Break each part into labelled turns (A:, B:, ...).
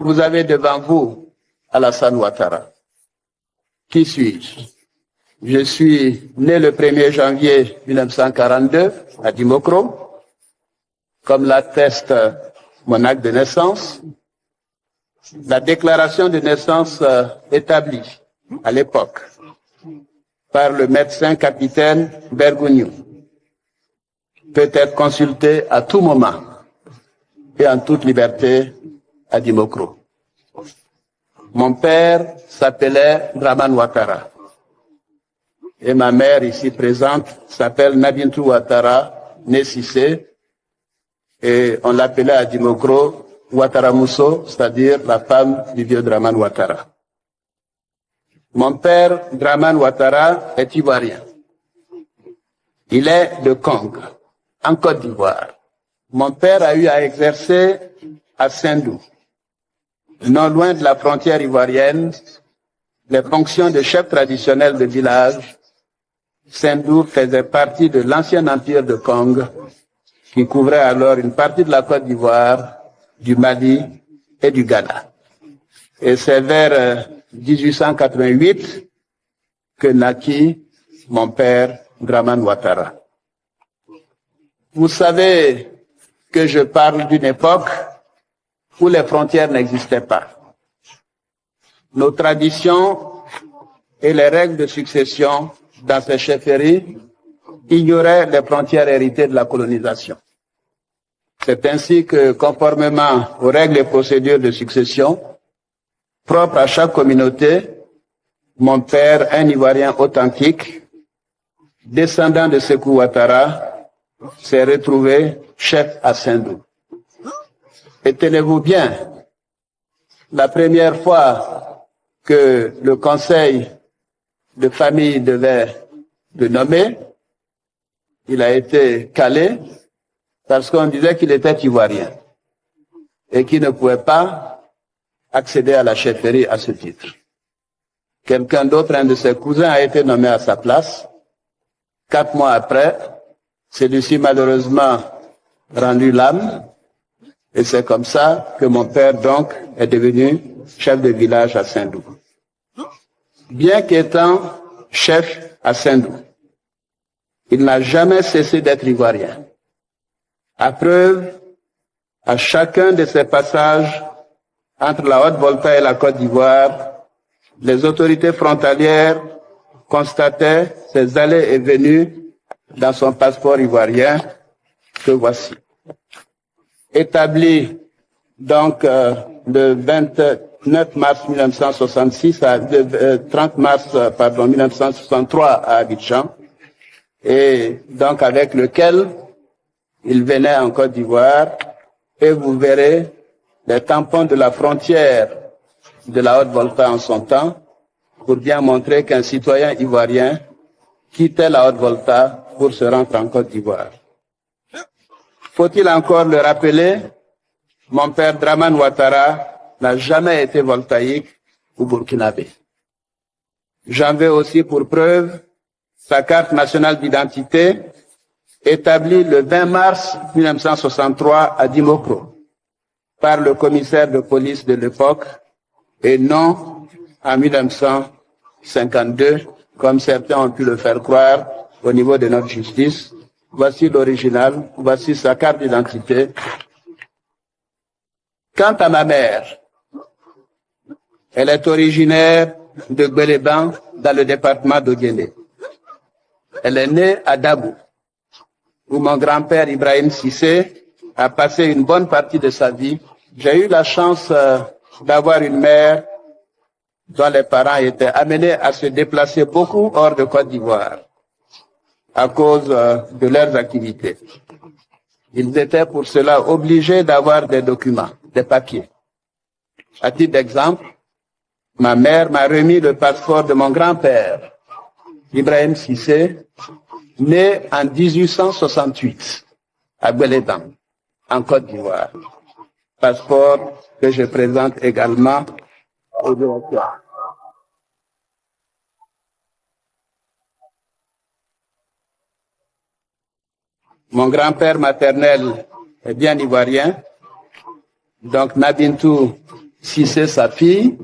A: vous avez devant vous Alassane Ouattara. Qui suis-je? Je suis né le 1er janvier 1942 à Dimokro, comme l'atteste mon acte de naissance. La déclaration de naissance établie à l'époque par le médecin capitaine Bergogneau peut être consultée à tout moment et en toute liberté à Dimokro. Mon père s'appelait Dramane Ouattara et ma mère ici présente s'appelle Nabintou Ouattara, née Cissé, et on l'appelait à Dimokro Ouattara Mousso, c'est-à-dire la femme du vieux Dramane Ouattara. Mon père, Dramane Ouattara, est ivoirien. Il est de Kong, en Côte d'Ivoire. Mon père a eu à exercer à Sendou, non loin de la frontière ivoirienne, les fonctions de chef traditionnel de village. Sendou faisait partie de l'ancien empire de Kong, qui couvrait alors une partie de la Côte d'Ivoire, du Mali et du Ghana. Et c'est vers 1888 que naquit mon père Dramane Ouattara. Vous savez que je parle d'une époque où les frontières n'existaient pas. Nos traditions et les règles de succession dans ces chefferies ignoraient les frontières héritées de la colonisation. C'est ainsi que, conformément aux règles et procédures de succession propres à chaque communauté, mon père, un Ivoirien authentique, descendant de Sékou Ouattara, s'est retrouvé chef à Sendou. Et tenez-vous bien, la première fois que le conseil de famille devait le nommer, il a été calé parce qu'on disait qu'il était ivoirien et qu'il ne pouvait pas accéder à la chefferie à ce titre. Quelqu'un d'autre, un de ses cousins, a été nommé à sa place. 4 mois après, celui-ci malheureusement rendu l'âme, et c'est comme ça que mon père donc est devenu chef de village à Sendou. Bien qu'étant chef à Sendou, il n'a jamais cessé d'être ivoirien. À preuve, à chacun de ses passages entre la Haute-Volta et la Côte d'Ivoire, les autorités frontalières constataient ses allées et venues dans son passeport ivoirien que voici. Établi donc le 29 mars 1966 30 mars 1963 à Abidjan, et donc avec lequel il venait en Côte d'Ivoire, et vous verrez les tampons de la frontière de la Haute-Volta en son temps, pour bien montrer qu'un citoyen ivoirien quittait la Haute-Volta pour se rendre en Côte d'Ivoire. Faut-il encore le rappeler, mon père Dramane Ouattara n'a jamais été voltaïque ou burkinabé. J'en veux aussi pour preuve sa carte nationale d'identité établie le 20 mars 1963 à Dimokro par le commissaire de police de l'époque et non en 1952, comme certains ont pu le faire croire au niveau de notre justice. Voici l'original, voici sa carte d'identité. Quant à ma mère, elle est originaire de Gbeleban, dans le département d'Oguéné. Elle est née à Dabou, où mon grand-père Ibrahim Cissé a passé une bonne partie de sa vie. J'ai eu la chance d'avoir une mère dont les parents étaient amenés à se déplacer beaucoup hors de Côte d'Ivoire à cause de leurs activités. Ils étaient pour cela obligés d'avoir des documents, des papiers. À titre d'exemple, ma mère m'a remis le passeport de mon grand-père, Ibrahim Cissé, né en 1868 à Gbeleban, en Côte d'Ivoire. Passeport que je présente également au directeur. Mon grand-père maternel est bien ivoirien, donc Nabintou Cissé, sa fille,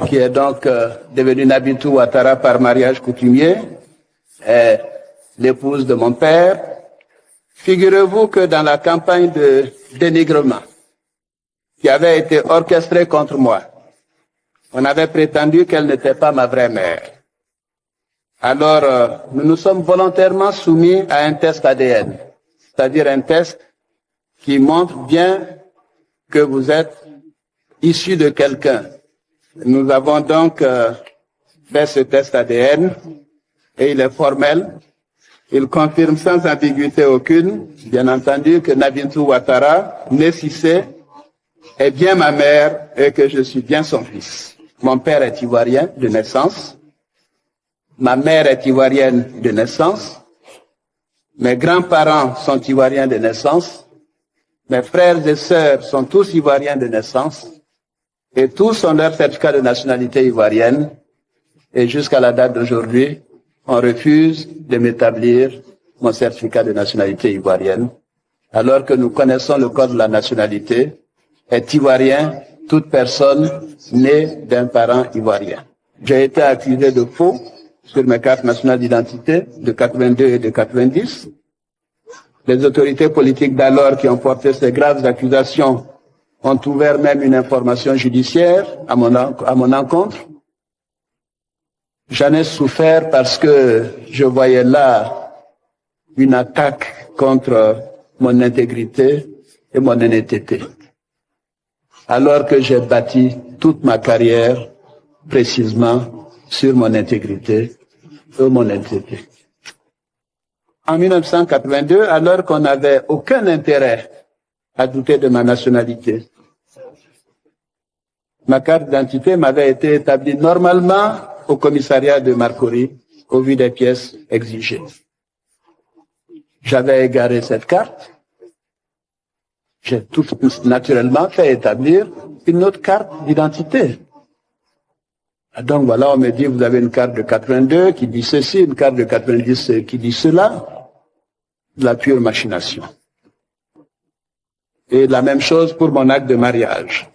A: qui est donc devenue Nabitou Ouattara par mariage coutumier, est l'épouse de mon père. Figurez-vous que dans la campagne de dénigrement qui avait été orchestrée contre moi, on avait prétendu qu'elle n'était pas ma vraie mère. Alors, nous nous sommes volontairement soumis à un test ADN, c'est-à-dire un test qui montre bien que vous êtes issu de quelqu'un. Nous avons donc fait ce test ADN et il est formel. Il confirme sans ambiguïté aucune, bien entendu, que Nabitou Ouattara, né Cissé, est bien ma mère et que je suis bien son fils. Mon père est ivoirien de naissance. Ma mère est ivoirienne de naissance. Mes grands-parents sont ivoiriens de naissance. Mes frères et sœurs sont tous ivoiriens de naissance. Et tous ont leur certificat de nationalité ivoirienne. Et jusqu'à la date d'aujourd'hui, on refuse de m'établir mon certificat de nationalité ivoirienne. Alors que nous connaissons le code de la nationalité, est ivoirien toute personne née d'un parent ivoirien. J'ai été accusé de faux sur mes cartes nationales d'identité de 82 et de 90. Les autorités politiques d'alors qui ont porté ces graves accusations ont ouvert même une information judiciaire à mon encontre. J'en ai souffert parce que je voyais là une attaque contre mon intégrité et mon honnêteté. Alors que j'ai bâti toute ma carrière précisément sur mon intégrité et mon honnêteté. En 1982, alors qu'on n'avait aucun intérêt à douter de ma nationalité, ma carte d'identité m'avait été établie normalement au commissariat de Marcory, au vu des pièces exigées. J'avais égaré cette carte. J'ai tout naturellement fait établir une autre carte d'identité. Donc voilà, on me dit, vous avez une carte de 82 qui dit ceci, une carte de 90 qui dit cela. De la pure machination. Et la même chose pour mon acte de mariage.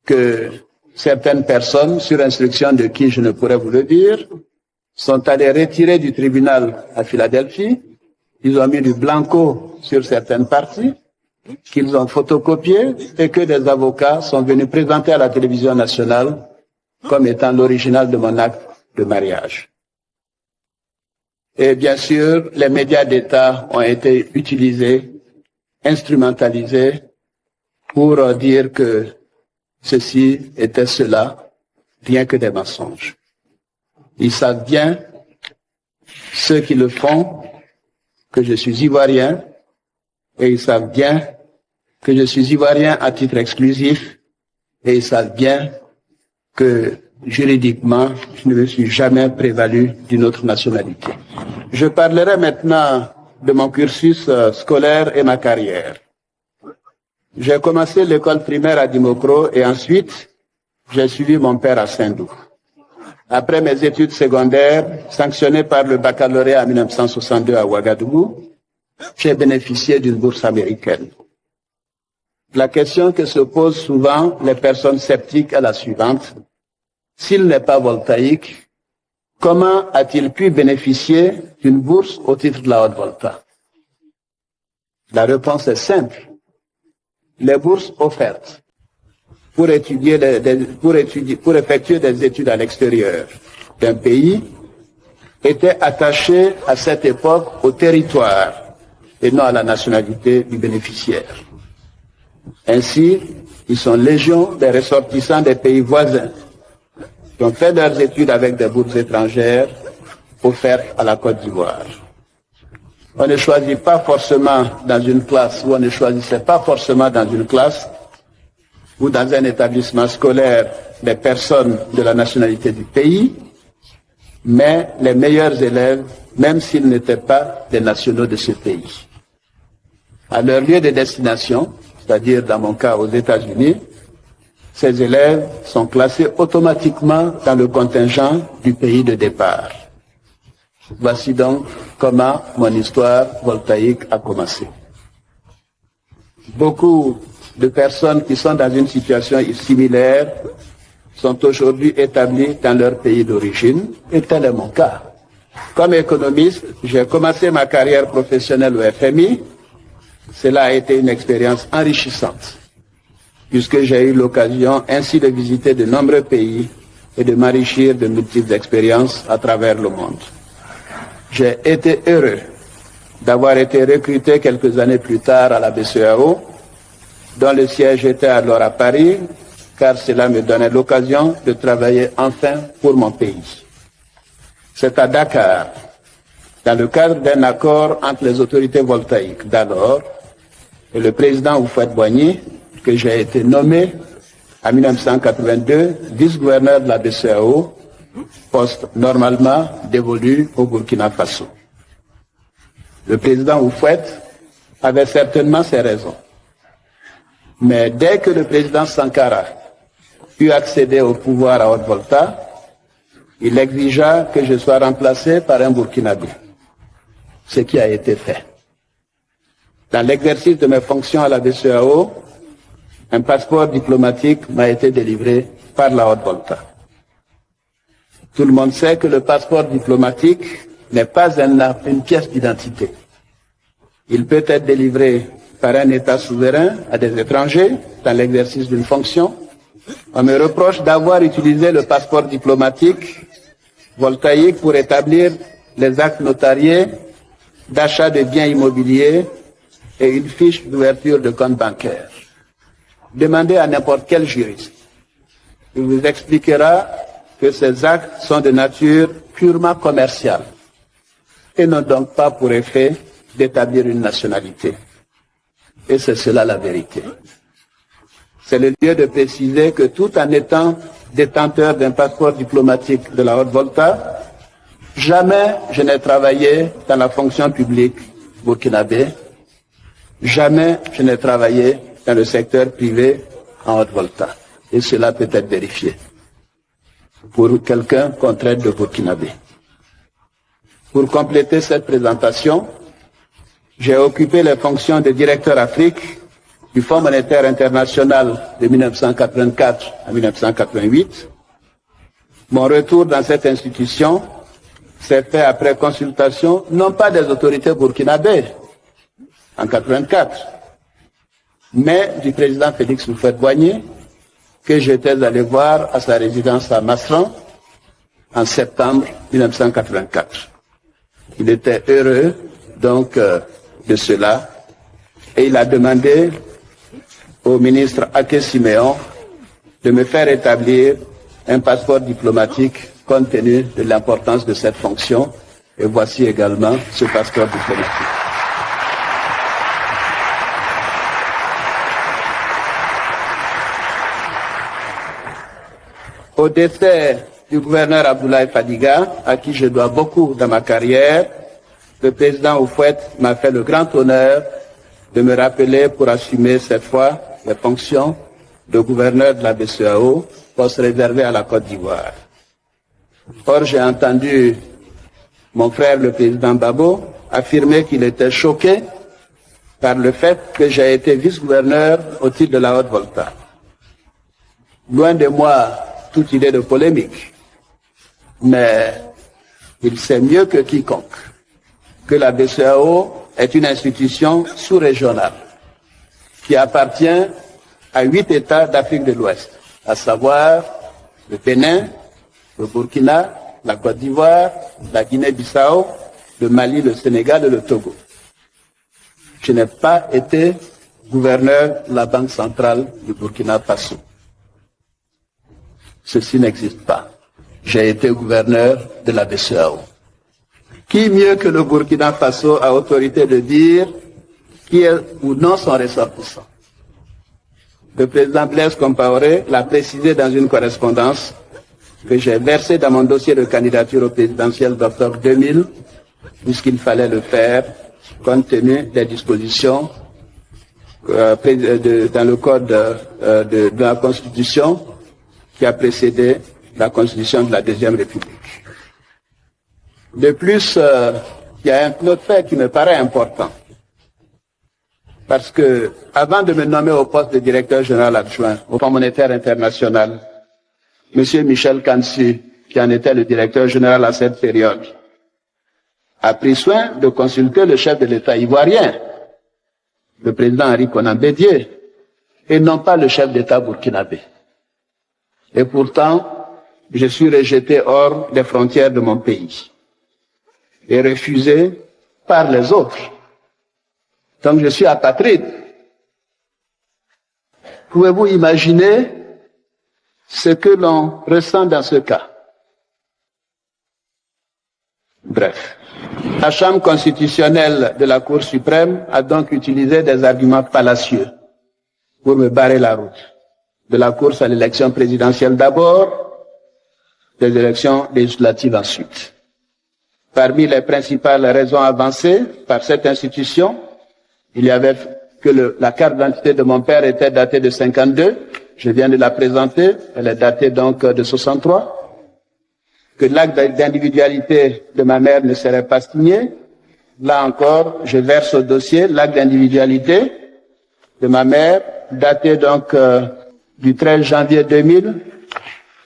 A: Que certaines personnes, sur instruction de qui je ne pourrais vous le dire, sont allées retirer du tribunal à Philadelphie. Ils ont mis du blanco sur certaines parties, qu'ils ont photocopiées et que des avocats sont venus présenter à la télévision nationale comme étant l'original de mon acte de mariage. Et bien sûr, les médias d'État ont été utilisés, instrumentalisés pour dire que ceci était cela, rien que des mensonges. Ils savent bien, ceux qui le font, que je suis ivoirien, et ils savent bien que je suis ivoirien à titre exclusif, et ils savent bien que juridiquement, je ne me suis jamais prévalu d'une autre nationalité. Je parlerai maintenant de mon cursus scolaire et ma carrière. J'ai commencé l'école primaire à Dimokro et ensuite, j'ai suivi mon père à Saint-Doux. Après mes études secondaires, sanctionnées par le baccalauréat en 1962 à Ouagadougou, j'ai bénéficié d'une bourse américaine. La question que se posent souvent les personnes sceptiques est la suivante. S'il n'est pas voltaïque, comment a-t-il pu bénéficier d'une bourse au titre de la haute volta? La réponse est simple. Les bourses offertes pour effectuer des études à l'extérieur d'un pays étaient attachées à cette époque au territoire et non à la nationalité du bénéficiaire. Ainsi, ils sont légion des ressortissants des pays voisins qui ont fait leurs études avec des bourses étrangères offertes à la Côte d'Ivoire. On ne choisit pas forcément dans une classe, ou on ne choisissait pas forcément dans une classe ou dans un établissement scolaire des personnes de la nationalité du pays, mais les meilleurs élèves, même s'ils n'étaient pas des nationaux de ce pays. À leur lieu de destination, c'est-à-dire dans mon cas aux États-Unis, ces élèves sont classés automatiquement dans le contingent du pays de départ. Voici donc comment mon histoire voltaïque a commencé. Beaucoup de personnes qui sont dans une situation similaire sont aujourd'hui établies dans leur pays d'origine, et tel est mon cas. Comme économiste, j'ai commencé ma carrière professionnelle au FMI. Cela a été une expérience enrichissante, puisque j'ai eu l'occasion ainsi de visiter de nombreux pays et de m'enrichir de multiples expériences à travers le monde. J'ai été heureux d'avoir été recruté quelques années plus tard à la BCEAO, dont le siège était alors à Paris, car cela me donnait l'occasion de travailler enfin pour mon pays. C'est à Dakar, dans le cadre d'un accord entre les autorités voltaïques d'alors et le président Houphouët-Boigny, que j'ai été nommé en 1982 vice-gouverneur de la BCEAO, poste normalement dévolu au Burkina Faso. Le président Houphouët avait certainement ses raisons. Mais dès que le président Sankara eut accédé au pouvoir à Haute-Volta, il exigea que je sois remplacé par un Burkinabé, ce qui a été fait. Dans l'exercice de mes fonctions à la BCEAO, un passeport diplomatique m'a été délivré par la Haute-Volta. Tout le monde sait que le passeport diplomatique n'est pas une pièce d'identité. Il peut être délivré par un État souverain à des étrangers dans l'exercice d'une fonction. On me reproche d'avoir utilisé le passeport diplomatique voltaïque pour établir les actes notariés d'achat de biens immobiliers et une fiche d'ouverture de compte bancaire. Demandez à n'importe quel juriste. Il vous expliquera que ces actes sont de nature purement commerciale et n'ont donc pas pour effet d'établir une nationalité. Et c'est cela la vérité. C'est le lieu de préciser que tout en étant détenteur d'un passeport diplomatique de la Haute-Volta, jamais je n'ai travaillé dans la fonction publique burkinabé, jamais je n'ai travaillé dans le secteur privé en Haute-Volta. Et cela peut être vérifié pour quelqu'un qu'on traite de burkinabé. Pour compléter cette présentation, j'ai occupé les fonctions de directeur Afrique du Fonds monétaire international de 1984 à 1988. Mon retour dans cette institution s'est fait après consultation, non pas des autorités burkinabées en 1984, mais du président Félix Houphouët-Boigny, que j'étais allé voir à sa résidence à Masran en septembre 1984. Il était heureux donc de cela et il a demandé au ministre Aké Siméon de me faire établir un passeport diplomatique compte tenu de l'importance de cette fonction. Et voici également ce passeport diplomatique. Au décès du gouverneur Abdoulaye Fadiga, à qui je dois beaucoup dans ma carrière, le président Houphouët m'a fait le grand honneur de me rappeler pour assumer cette fois les fonctions de gouverneur de la BCEAO, poste réservé à la Côte d'Ivoire. Or, j'ai entendu mon frère, le président Babo, affirmer qu'il était choqué par le fait que j'ai été vice-gouverneur au titre de la Haute-Volta. Loin de moi toute idée de polémique, mais il sait mieux que quiconque que la BCEAO est une institution sous-régionale qui appartient à 8 États d'Afrique de l'Ouest, à savoir le Bénin, le Burkina, la Côte d'Ivoire, la Guinée-Bissau, le Mali, le Sénégal et le Togo. Je n'ai pas été gouverneur de la Banque centrale du Burkina Faso. Ceci n'existe pas. J'ai été gouverneur de la BCEAO. Qui mieux que le Burkina Faso a autorité de dire qui est ou non son ressortissant? Le président Blaise Compaoré l'a précisé dans une correspondance que j'ai versée dans mon dossier de candidature au présidentiel d'octobre 2000, puisqu'il fallait le faire compte tenu des dispositions dans le code de la Constitution qui a précédé la Constitution de la Deuxième République. De plus, il y a un autre fait qui me paraît important. Parce que, avant de me nommer au poste de directeur général adjoint au Fonds monétaire international, M. Michel Kansu, qui en était le directeur général à cette période, a pris soin de consulter le chef de l'État ivoirien, le président Henri Konan Bédié, et non pas le chef d'État burkinabé. Et pourtant, je suis rejeté hors des frontières de mon pays et refusé par les autres. Donc je suis apatride. Pouvez-vous imaginer ce que l'on ressent dans ce cas? Bref, la Chambre constitutionnelle de la Cour suprême a donc utilisé des arguments fallacieux pour me barrer la route. De la course à l'élection présidentielle d'abord, des élections législatives ensuite. Parmi les principales raisons avancées par cette institution, il y avait que la carte d'identité de mon père était datée de 52, je viens de la présenter, elle est datée donc de 63, que l'acte d'individualité de ma mère ne serait pas signé. Là encore, je verse au dossier l'acte d'individualité de ma mère, daté donc du 13 janvier 2000,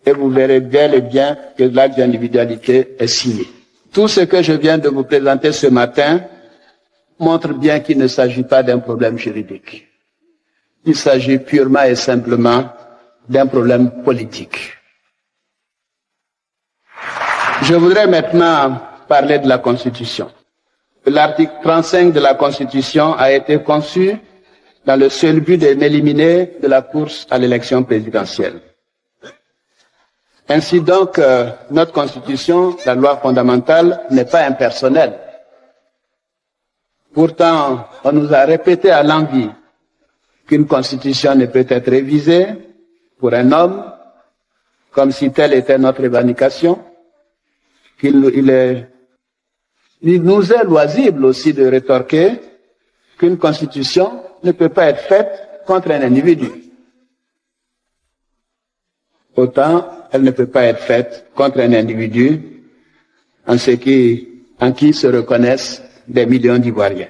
A: et vous verrez bel et bien que l'acte d'individualité est signé. Tout ce que je viens de vous présenter ce matin montre bien qu'il ne s'agit pas d'un problème juridique. Il s'agit purement et simplement d'un problème politique. Je voudrais maintenant parler de la Constitution. L'article 35 de la Constitution a été conçu dans le seul but de m'éliminer de la course à l'élection présidentielle. Ainsi donc, notre Constitution, la loi fondamentale, n'est pas impersonnelle. Pourtant, on nous a répété à l'envi qu'une Constitution ne peut être révisée pour un homme, comme si telle était notre revendication, qu'il nous est loisible aussi de rétorquer qu'une Constitution ne peut pas être faite contre un individu. Autant, elle ne peut pas être faite contre un individu en qui se reconnaissent des millions d'Ivoiriens.